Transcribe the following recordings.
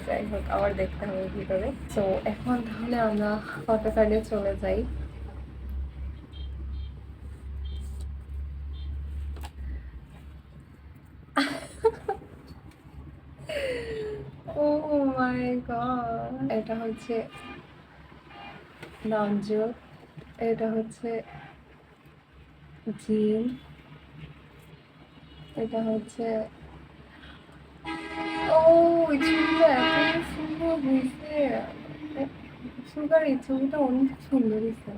যাই হোক আবার দেখতে হবে ভিতরে। তো এখন তাহলে আমরা ফটো কার্ডে চলে যাই। ও মাই গড, এটা হচ্ছে নামজোত, এটা হচ্ছে জিন, এটা হচ্ছে ও এই ছবিটা এত সুন্দর হয়েছে। সুগার এই ছবিটা অনেক সুন্দর হয়েছে।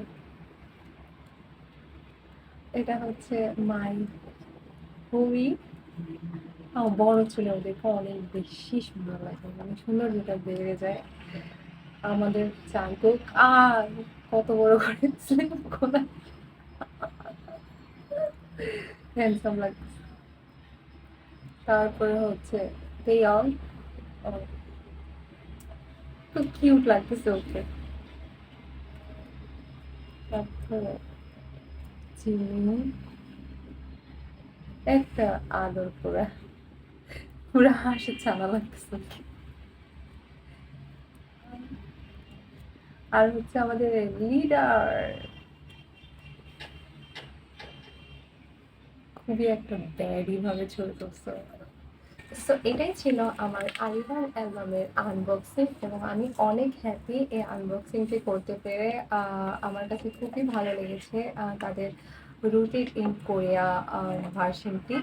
এটা হচ্ছে মাই হুই। বড় ছেলে ওদেরকে অনেক বেশি সুন্দর লাগে, মানে সুন্দর যেটা বেড়ে যায়। আমাদের চাঙ্কুক আর কত বড় করে স্লিম করা, হ্যান্ডসাম লাগছে। তারপরে হচ্ছে তেয়ং, খুব কিউট লাগতেছে ওকে। তারপরে চিনি, একটা আদর করা, পুরো হাসি ছানা লাগতেছে ওকে। আর হচ্ছে আমাদের লিডার, খুবই একটা ব্যাডি ভাবে ছবি তুলছে। সো এটাই ছিল আমার আরিহান অ্যালবামের আনবক্সিং, এবং আমি অনেক হ্যাপি এই আনবক্সিংটি করতে পেরে। আমার কাছে খুবই ভালো লেগেছে তাদের রুটেড ইন কোরিয়া ভার্সনটি।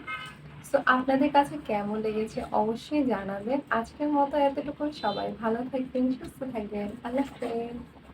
সো আপনাদের কাছে কেমন লেগেছে অবশ্যই জানাবেন। আজকের মতো এতটুকু, সবাই ভালো থাকবেন, সুস্থ থাকবেন, আল্লাহ হাফেজ।